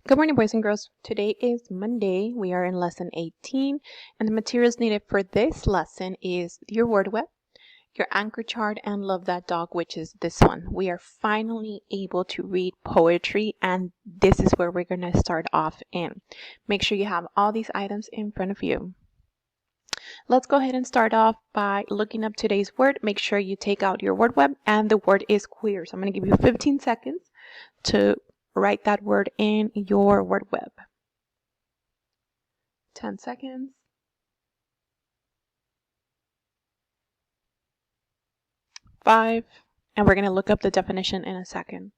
Good morning, boys and girls. Today is Monday. We are in lesson 18, and the materials needed for this lesson is your word web, your anchor chart, and Love That Dog, which is this one. We are finally able to read poetry, and this is where we're going to start off in. Make sure you have all these items in front of you. Let's go ahead and start off by looking up today's word. Make sure you take out your word web, and the word is queer. So I'm going to give you 15 seconds to write that word in your word web. 10 seconds. 5. And we're going to look up the definition in a second.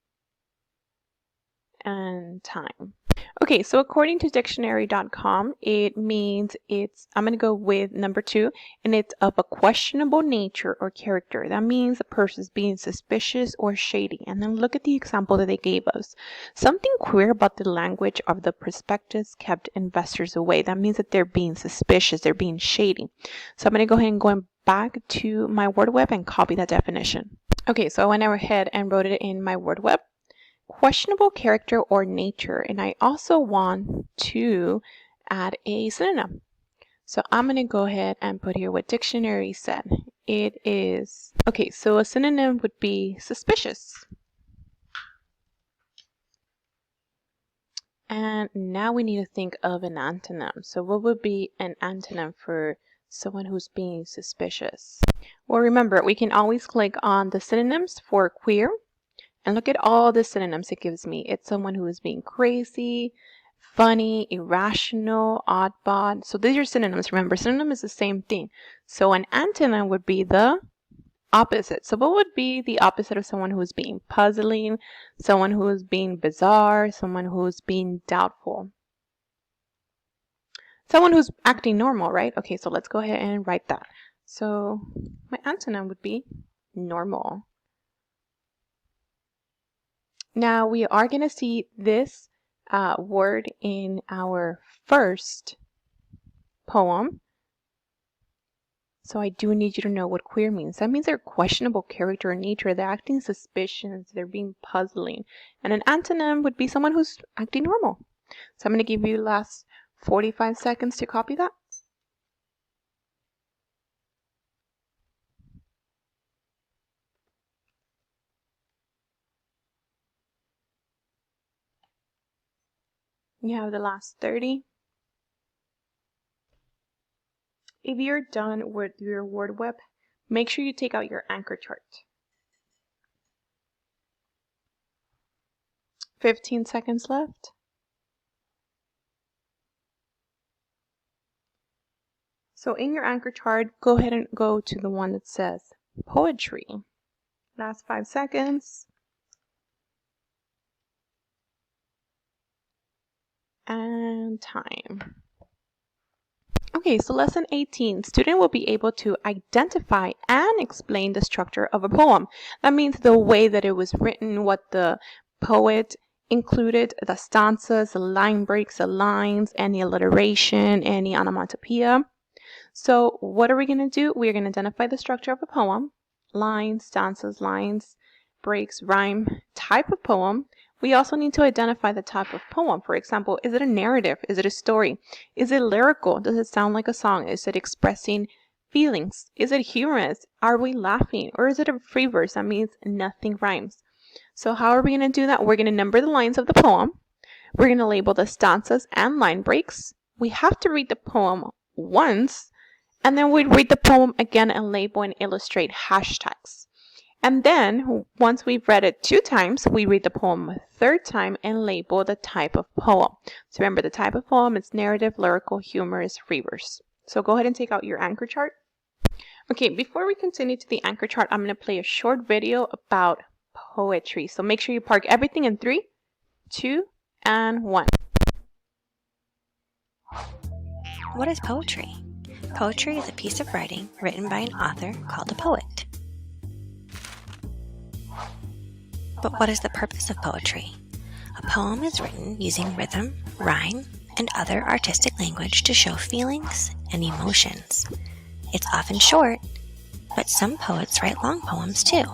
And time. Okay, so according to dictionary.com, it means I'm going to go with number 2, and it's of a questionable nature or character. That means the person's being suspicious or shady. And then look at the example that they gave us. Something queer about the language of the prospectus kept investors away. That means that they're being suspicious, they're being shady. So I'm going to go ahead and go back to my word web and copy that definition. Okay, so I went ahead and wrote it in my word web. Questionable character or nature, and I also want to add a synonym. So I'm going to go ahead and put here what dictionary said. It is, okay, so a synonym would be suspicious. And now we need to think of an antonym. So what would be an antonym for someone who's being suspicious? Well, remember, we can always click on the synonyms for queer. And look at all the synonyms it gives me. It's someone who is being crazy, funny, irrational, oddball. So these are synonyms. Remember, synonym is the same thing. So an antonym would be the opposite. So what would be the opposite of someone who is being puzzling, someone who is being bizarre, someone who is being doubtful? Someone who's acting normal, right? Okay, so let's go ahead and write that. So my antonym would be normal. Now we are going to see this word in our first poem. So I do need you to know what queer means. That means they're questionable character or nature. They're acting suspicious. They're being puzzling. And an antonym would be someone who's acting normal. So I'm going to give you the last 45 seconds to copy that. You have the last 30. If you're done with your word web, make sure you take out your anchor chart. 15 seconds left. So in your anchor chart, go ahead and go to the one that says poetry. Last 5 seconds. And time. Okay, so lesson 18, student will be able to identify and explain the structure of a poem. That means the way that it was written, what the poet included, the stanzas, the line breaks, the lines, any alliteration, any onomatopoeia. So what are we going to do? We're going to identify the structure of a poem, lines, stanzas, lines, breaks, rhyme, type of poem. We also need to identify the type of poem. For example, is it a narrative? Is it a story? Is it lyrical? Does it sound like a song? Is it expressing feelings? Is it humorous? Are we laughing? Or is it a free verse? That means nothing rhymes. So how are we going to do that? We're going to number the lines of the poem. We're going to label the stanzas and line breaks. We have to read the poem once, and then we read the poem again and label and illustrate hashtags. And then, once we've read it 2 times, we read the poem a 3rd time and label the type of poem. So remember, the type of poem is narrative, lyrical, humorous, free verse. So go ahead and take out your anchor chart. Okay, before we continue to the anchor chart, I'm going to play a short video about poetry. So make sure you park everything in 3, 2, and 1. What is poetry? Poetry is a piece of writing written by an author called a poet. But what is the purpose of poetry? A poem is written using rhythm, rhyme, and other artistic language to show feelings and emotions. It's often short, but some poets write long poems too.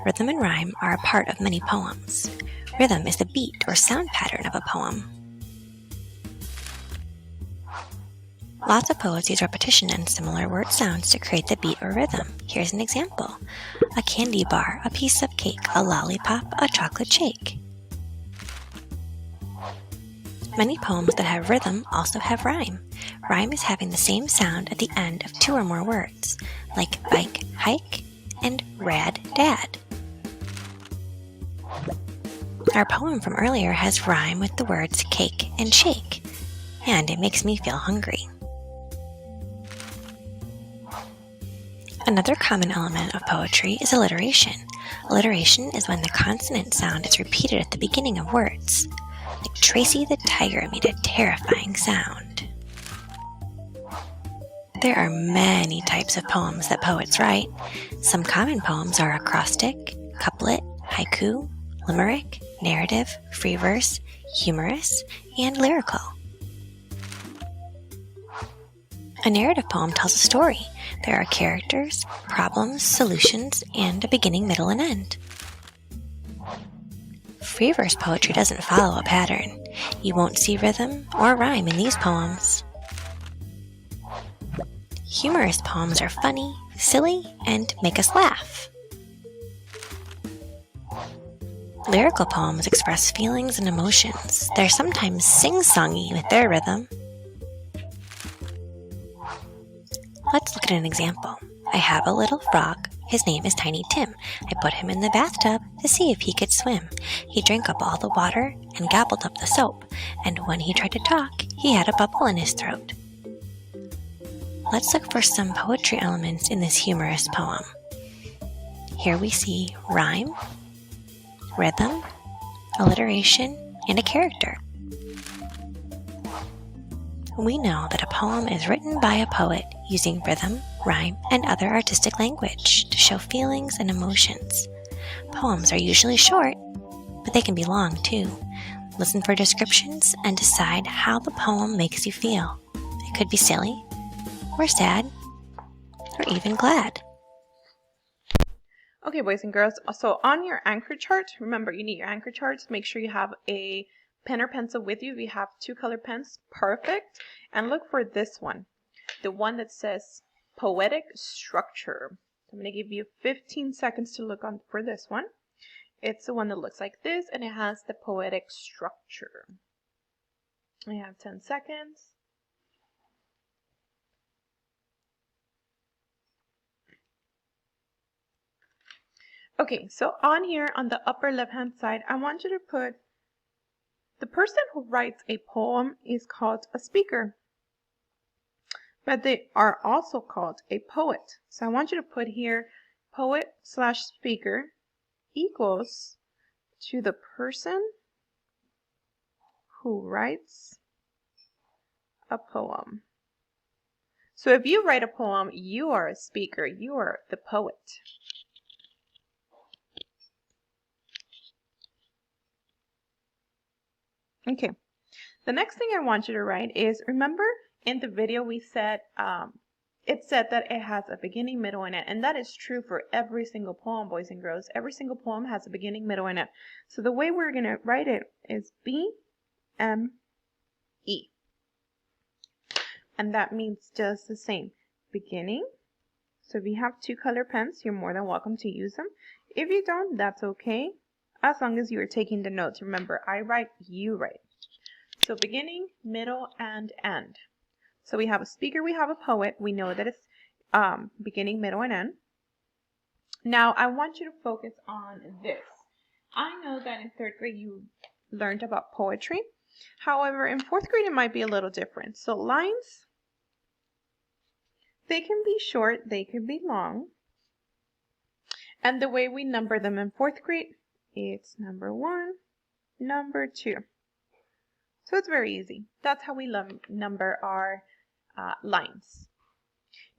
Rhythm and rhyme are a part of many poems. Rhythm is the beat or sound pattern of a poem. Lots of poets use repetition and similar word sounds to create the beat or rhythm. Here's an example. A candy bar, a piece of cake, a lollipop, a chocolate shake. Many poems that have rhythm also have rhyme. Rhyme is having the same sound at the end of two or more words, like bike, hike, and rad, dad. Our poem from earlier has rhyme with the words cake and shake, and it makes me feel hungry. Another common element of poetry is alliteration. Alliteration is when the consonant sound is repeated at the beginning of words. Like Tracy the tiger made a terrifying sound. There are many types of poems that poets write. Some common poems are acrostic, couplet, haiku, limerick, narrative, free verse, humorous, and lyrical. A narrative poem tells a story. There are characters, problems, solutions, and a beginning, middle, and end. Free verse poetry doesn't follow a pattern. You won't see rhythm or rhyme in these poems. Humorous poems are funny, silly, and make us laugh. Lyrical poems express feelings and emotions. They're sometimes sing-songy with their rhythm. Let's look at an example. I have a little frog. His name is Tiny Tim. I put him in the bathtub to see if he could swim. He drank up all the water and gobbled up the soap. And when he tried to talk, he had a bubble in his throat. Let's look for some poetry elements in this humorous poem. Here we see rhyme, rhythm, alliteration, and a character. We know that a poem is written by a poet using rhythm, rhyme, and other artistic language to show feelings and emotions. Poems are usually short, but they can be long too. Listen for descriptions and decide how the poem makes you feel. It could be silly, or sad, or even glad. Okay, boys and girls, so on your anchor chart, remember you need your anchor charts. Make sure you have a pen or pencil with you. If you have two color pens, perfect. And look for this one, the one that says poetic structure. I'm going to give you 15 seconds to look on for this one. It's the one that looks like this, and it has the poetic structure. I have 10 seconds. Okay, so on here on the upper left-hand side, I want you to put the person who writes a poem is called a speaker, but they are also called a poet. So I want you to put here poet/speaker equals to the person who writes a poem. So if you write a poem, you are a speaker, you are the poet. Okay, the next thing I want you to write is, remember in the video we said, it said that it has a beginning, middle, and end. And that is true for every single poem, boys and girls. Every single poem has a beginning, middle, and end. So the way we're going to write it is BME. And that means just the same. Beginning. So if you have two color pens, you're more than welcome to use them. If you don't, that's okay. As long as you are taking the notes. Remember, I write, you write. So beginning, middle, and end. So we have a speaker, we have a poet. We know that it's beginning, middle, and end. Now, I want you to focus on this. I know that in 3rd grade you learned about poetry. However, in 4th grade it might be a little different. So lines, they can be short, they can be long. And the way we number them in 4th grade, it's number 1, number 2. So it's very easy. That's how we number our lines.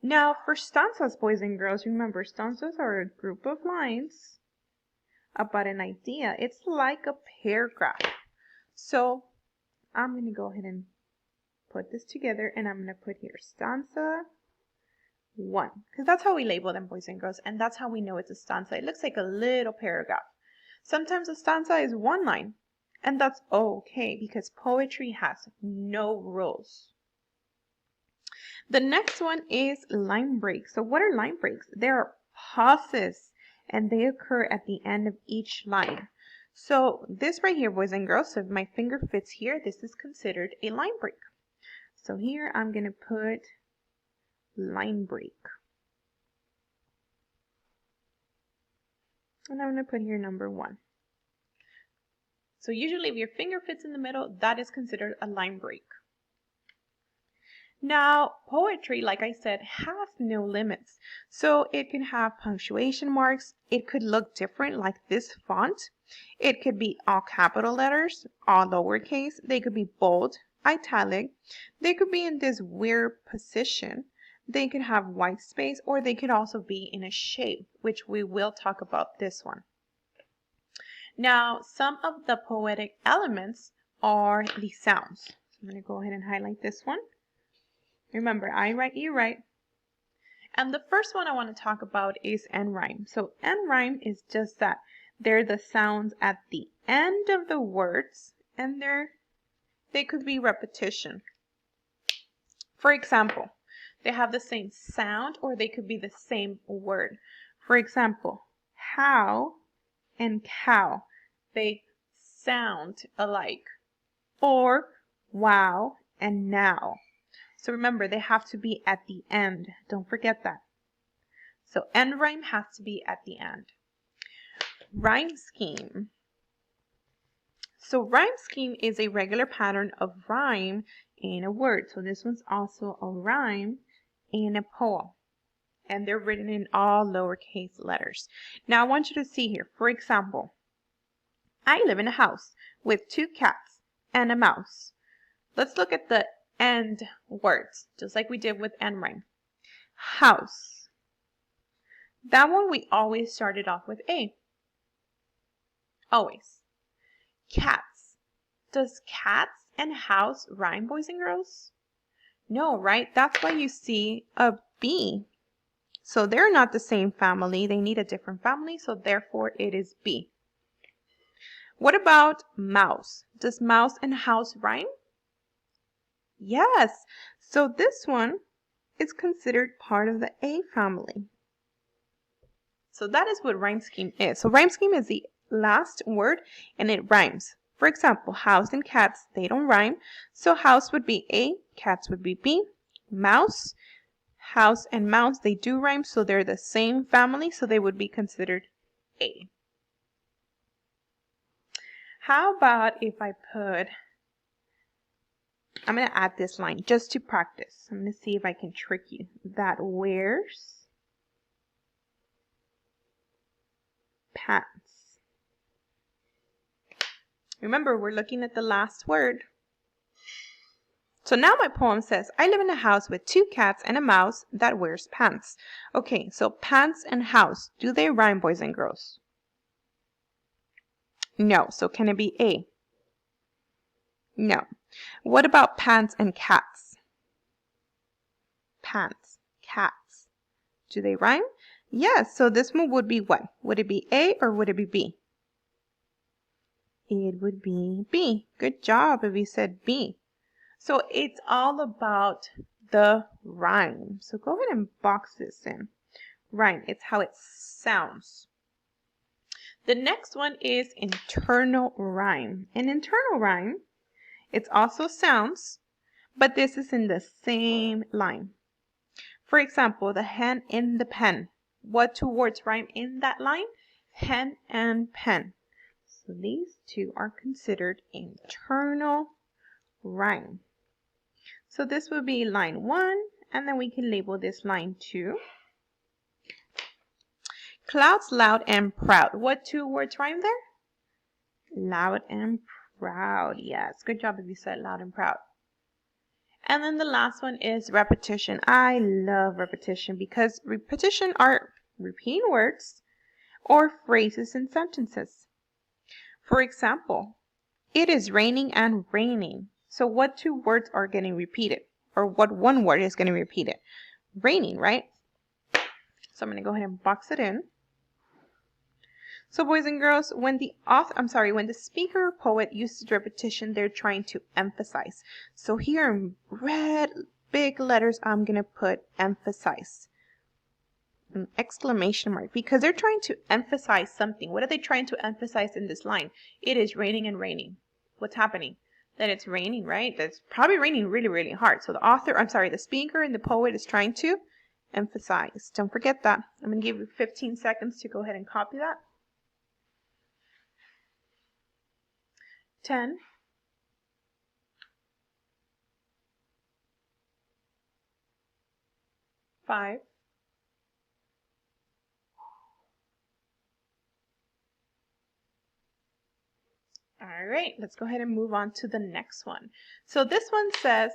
Now for stanzas, boys and girls, remember stanzas are a group of lines about an idea. It's like a paragraph. So I'm going to go ahead and put this together, and I'm going to put here stanza 1, because that's how we label them, boys and girls, and that's how we know it's a stanza. It looks like a little paragraph. Sometimes a stanza is one line, and that's okay because poetry has no rules. The next one is line breaks. So what are line breaks? They are pauses, and they occur at the end of each line. So this right here, boys and girls, so if my finger fits here, this is considered a line break. So here I'm going to put line break. And I'm going to put here number 1. So usually if your finger fits in the middle, that is considered a line break. Now, poetry, like I said, has no limits. So it can have punctuation marks. It could look different like this font. It could be all capital letters, all lowercase. They could be bold, italic. They could be in this weird position. They could have white space, or they could also be in a shape, which we will talk about this one. Now, some of the poetic elements are the sounds. So I'm going to go ahead and highlight this one. Remember, I write, you write. And the first one I want to talk about is end rhyme. So end rhyme is just that. They're the sounds at the end of the words, and they could be repetition. For example, they have the same sound, or they could be the same word. For example, how and cow, they sound alike. Or wow and now. So remember, they have to be at the end. Don't forget that. So end rhyme has to be at the end. Rhyme scheme. So rhyme scheme is a regular pattern of rhyme in a word. So this one's also a rhyme in a poem. And they're written in all lowercase letters. Now I want you to see here. For example, I live in a house with 2 cats and a mouse. Let's look at the end words, just like we did with end rhyme. House. That one we always started off with A. Always. Cats. Does cats and house rhyme, boys and girls? No, right? That's why you see a B. So they're not the same family. They need a different family, so therefore it is B. What about mouse? Does mouse and house rhyme? Yes. So this one is considered part of the A family. So that is what rhyme scheme is. So rhyme scheme is the last word and it rhymes. For example, house and cats, they don't rhyme. So house would be A, cats would be B. Mouse, house and mouse, they do rhyme, so they're the same family, so they would be considered A. How about if I put, I'm going to add this line just to practice. I'm going to see if I can trick you. That wears pants. Remember, we're looking at the last word. So now my poem says, I live in a house with 2 cats and a mouse that wears pants. Okay, so pants and house, do they rhyme, boys and girls? No, so can it be A? No. What about pants and cats? Pants, cats. Do they rhyme? Yes, so this one would be what? Would it be A or would it be B? It would be B. Good job if you said B. So it's all about the rhyme. So go ahead and box this in. Rhyme, it's how it sounds. The next one is internal rhyme. In internal rhyme, it's also sounds, but this is in the same line. For example, the hen in the pen. What 2 words rhyme in that line? Hen and pen. So these 2 are considered internal rhyme. So this would be line 1, and then we can label this line 2. Clouds, loud and proud. What 2 words rhyme there? Loud and proud. Yes, good job if you said loud and proud. And then the last one is repetition. I love repetition because repetition are repeating words or phrases and sentences. For example, it is raining and raining. So what 2 words are getting repeated? Or what 1 word is getting repeated? Raining, right? So I'm going to go ahead and box it in. So boys and girls, when the speaker or poet uses repetition, they're trying to emphasize. So here in red big letters, I'm going to put emphasize. An exclamation mark, because they're trying to emphasize something. What are they trying to emphasize in this line? It is raining and raining. What's happening? That it's raining, right? That's probably raining really, really hard. So the speaker and the poet is trying to emphasize. Don't forget that. I'm going to give you 15 seconds to go ahead and copy that. 10, 5, all right, let's go ahead and move on to the next one. So this one says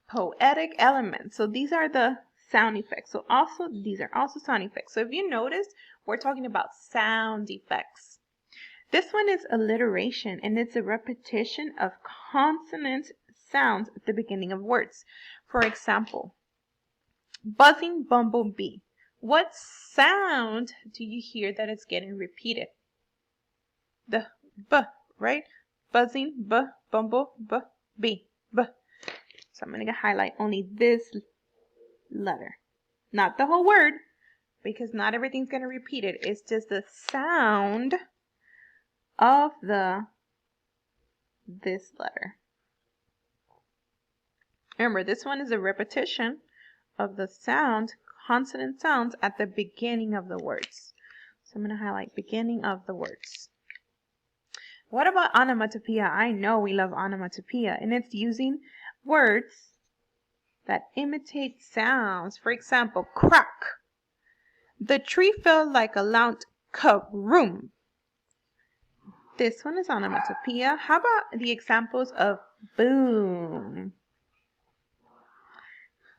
poetic elements. So these are the sound effects. These are also sound effects. So if you notice, we're talking about sound effects. This one is alliteration, and it's a repetition of consonant sounds at the beginning of words. For example, buzzing bumblebee. What sound do you hear that is getting repeated? The b, right? Buzzing b, bumble b, b, b. So I'm going to highlight only this letter, not the whole word, because not everything's going to repeat it. It's just the sound of this letter. Remember, this one is a repetition of the consonant sounds at the beginning of the words. So I'm going to highlight beginning of the words. What about onomatopoeia? I know we love onomatopoeia, and it's using words that imitate sounds. For example, crack. The tree fell like a loud ka-room. This one is onomatopoeia. How about the examples of boom,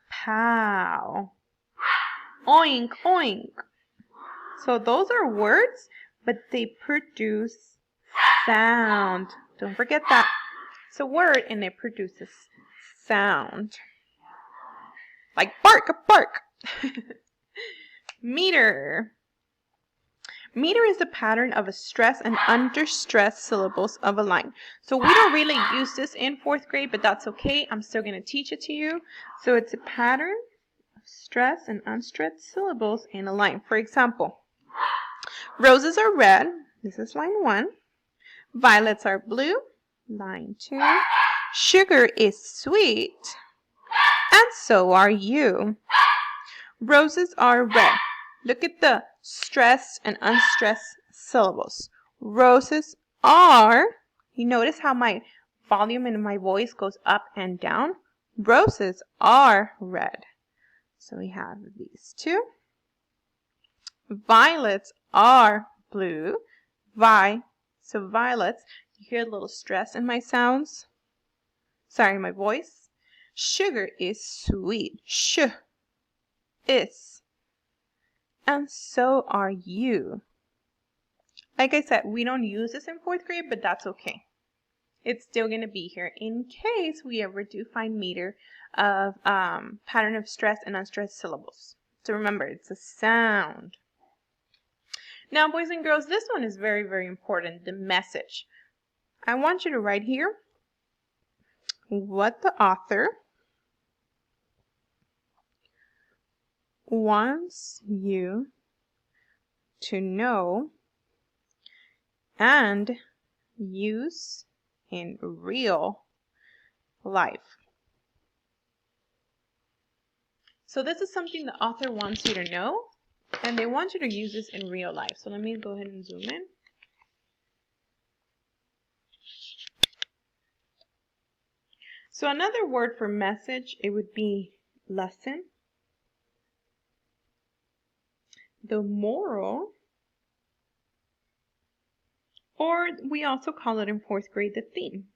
pow, oink, oink? So those are words, but they produce sound. Don't forget that. It's a word and it produces sound. Like bark, bark. Meter. Meter is the pattern of a stress and under stress syllables of a line. So we don't really use this in 4th grade, but that's okay. I'm still going to teach it to you. So it's a pattern of stress and unstressed syllables in a line. For example, roses are red. This is line 1. Violets are blue. Line 2. Sugar is sweet. And so are you. Roses are red. Look at the stressed and unstressed syllables. Roses are, you notice how my volume in my voice goes up and down? Roses are red. So we have these two. Violets are blue. So violets, you hear a little stress in my sounds? Sorry, my voice. Sugar is sweet. Sh is. And so are you. Like I said, we don't use this in 4th grade, but that's okay. It's still going to be here in case we ever do find meter of pattern of stress and unstressed syllables. So remember, it's a sound. Now, boys and girls, this one is very, very important, the message. I want you to write here what the author wants you to know and use in real life. So this is something the author wants you to know, and they want you to use this in real life. So let me go ahead and zoom in. So another word for message, it would be lesson, the moral, or we also call it in 4th grade the theme.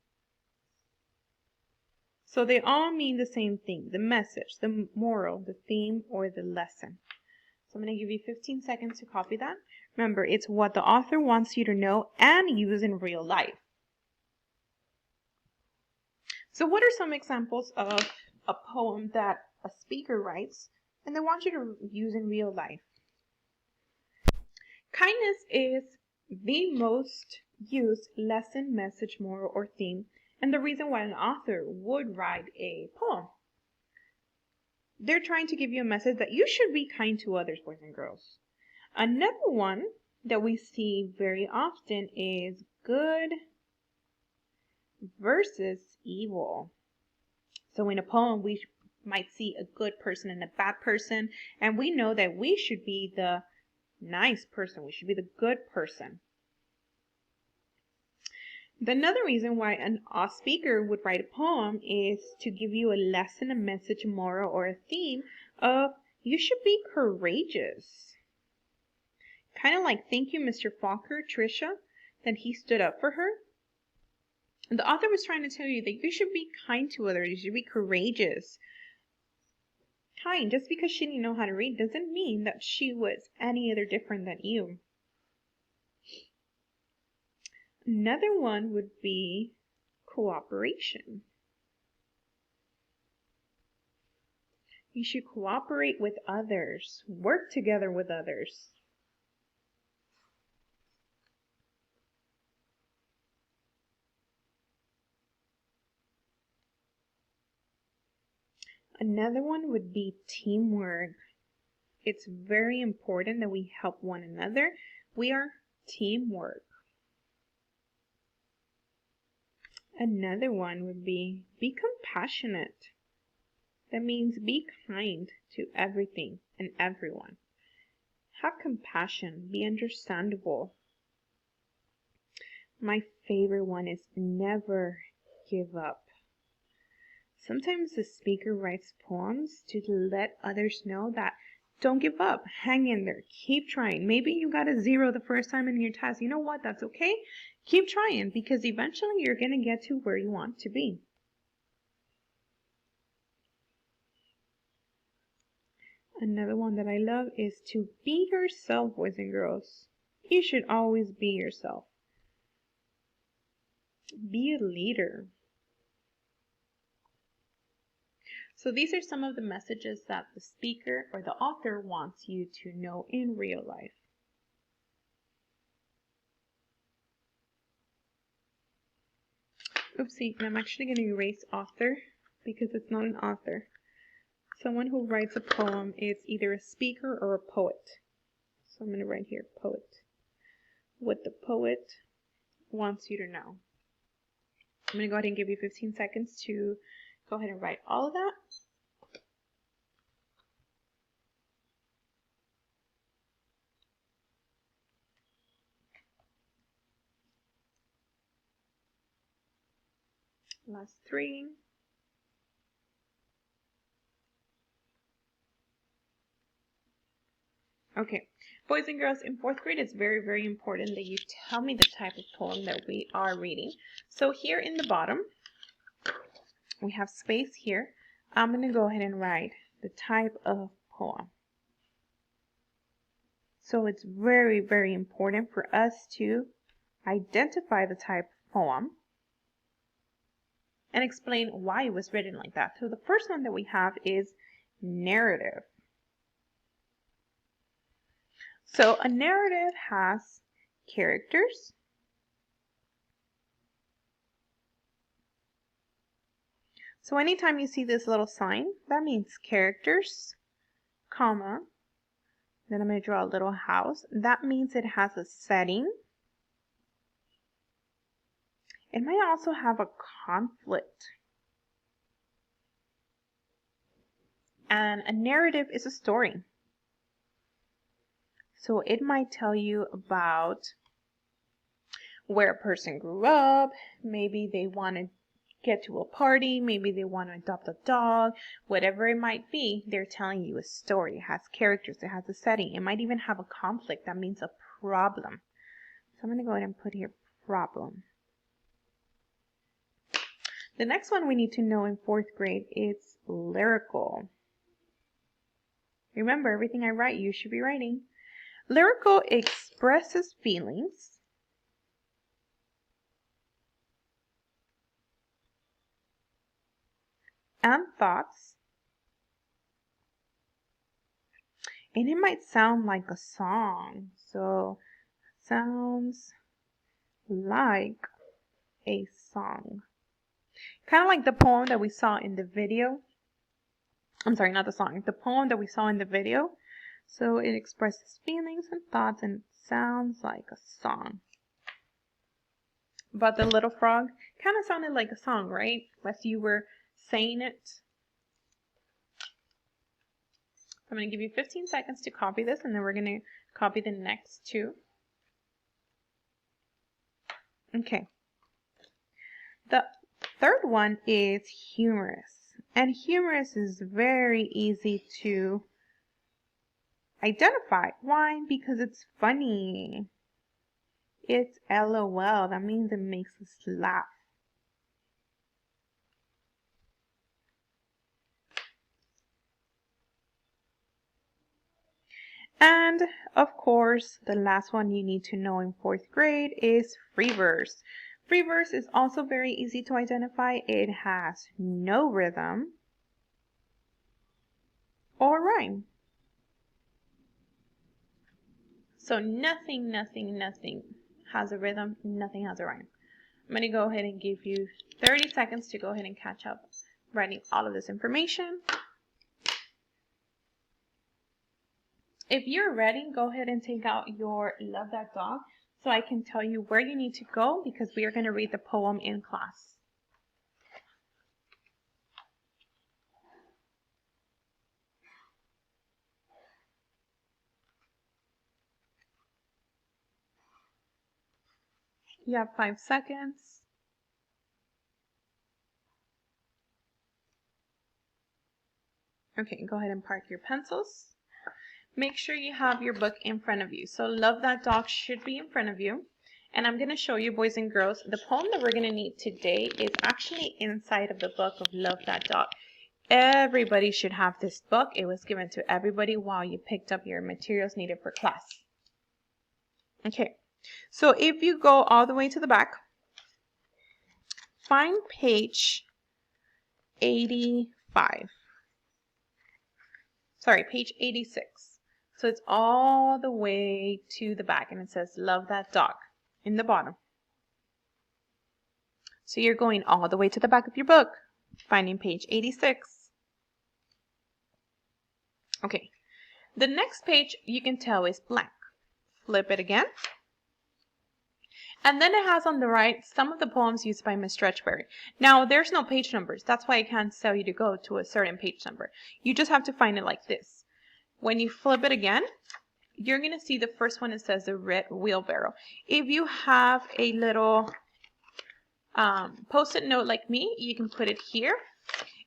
So they all mean the same thing, the message, the moral, the theme, or the lesson. So I'm going to give you 15 seconds to copy that. Remember, it's what the author wants you to know and use in real life. So what are some examples of a poem that a speaker writes and they want you to use in real life? Kindness is the most used lesson, message, moral, or theme, and the reason why an author would write a poem. They're trying to give you a message that you should be kind to others, boys and girls. Another one that we see very often is good versus evil. So in a poem, we might see a good person and a bad person, and we know that we should be the nice person. We should be the good person. Another reason why a speaker would write a poem is to give you a lesson, a message, a moral, or a theme of you should be courageous. Kind of like, thank you, Mr. Fokker, Trisha, that he stood up for her. And the author was trying to tell you that you should be kind to others. You should be courageous. Kind, just because she didn't know how to read doesn't mean that she was any other different than you. Another one would be cooperation. You should cooperate with others, work together with others. Another one would be teamwork. It's very important that we help one another. We are teamwork. Another one would be compassionate. That means be kind to everything and everyone. Have compassion, be understandable. My favorite one is never give up. Sometimes the speaker writes poems to let others know that don't give up, hang in there, keep trying. Maybe you got a 0 the first time in your test. You know what? That's okay. Keep trying because eventually you're going to get to where you want to be. Another one that I love is to be yourself, boys and girls. You should always be yourself. Be a leader. So these are some of the messages that the speaker or the author wants you to know in real life. Oopsie, I'm actually going to erase author because it's not an author. Someone who writes a poem is either a speaker or a poet. So I'm going to write here, poet. What the poet wants you to know. I'm going to go ahead and give you 15 seconds to go ahead and write all of that. Last 3. Okay, boys and girls, in 4th grade, it's very, very important that you tell me the type of poem that we are reading. So here in the bottom, we have space here. I'm going to go ahead and write the type of poem. So it's very, very important for us to identify the type of poem and explain why it was written like that. So the first one that we have is narrative. So a narrative has characters, so anytime you see this little sign, that means characters, comma, then I'm going to draw a little house. That means it has a setting. It might also have a conflict. And a narrative is a story. So it might tell you about where a person grew up, maybe they want to get to a party, maybe they want to adopt a dog, whatever it might be, they're telling you a story. It has characters, it has a setting. It might even have a conflict. That means a problem. So I'm going to go ahead and put here problem. The next one we need to know in 4th grade is lyrical. Remember, everything I write, you should be writing. Lyrical expresses feelings and thoughts, and it might sound like a song. So sounds like a song. Kind of like the poem that we saw in the video. I'm sorry, not the song. The poem that we saw in the video. So it expresses feelings and thoughts and sounds like a song. But the little frog kind of sounded like a song, right? As you were saying it. I'm going to give you 15 seconds to copy this, and then we're going to copy the next two. Okay. The third one is humorous. And humorous is very easy to identify. Why? Because it's funny. It's LOL. That means it makes us laugh. And of course, the last one you need to know in 4th grade is free verse. Free verse is also very easy to identify. It has no rhythm or rhyme. So nothing has a rhythm, nothing has a rhyme. I'm going to go ahead and give you 30 seconds to go ahead and catch up writing all of this information. If you're ready, go ahead and take out your Love That Dog so I can tell you where you need to go because we are going to read the poem in class. You have 5 seconds. Okay, go ahead and park your pencils. Make sure you have your book in front of you. So Love That Dog should be in front of you. And I'm going to show you, boys and girls, the poem that we're going to need today is actually inside of the book of Love That Dog. Everybody should have this book. It was given to everybody while you picked up your materials needed for class. Okay, so if you go all the way to the back, find page 85. Sorry, page 86. So it's all the way to the back and it says Love That Dog in the bottom. So you're going all the way to the back of your book, finding page 86. Okay, the next page you can tell is blank. Flip it again. And then it has on the right some of the poems used by Miss Stretchberry. Now, there's no page numbers. That's why I can't tell you to go to a certain page number. You just have to find it like this. When you flip it again, you're going to see the first one. It says the red wheelbarrow. If you have a little post-it note like me, you can put it here.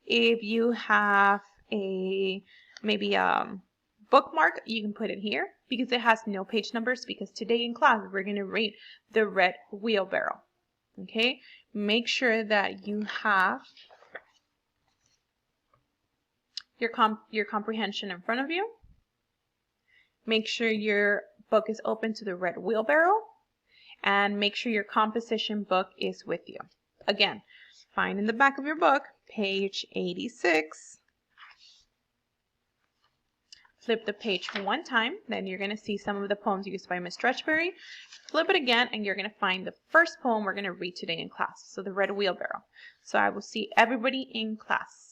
If you have a maybe bookmark, you can put it here because it has no page numbers because today in class we're going to read the red wheelbarrow. Okay, make sure that you have your comprehension in front of you. Make sure your book is open to the red wheelbarrow and make sure your composition book is with you. Again, find in the back of your book, page 86. Flip the page one time, then you're going to see some of the poems used by Miss Stretchberry. Flip it again and you're going to find the first poem we're going to read today in class, so the red wheelbarrow. So I will see everybody in class.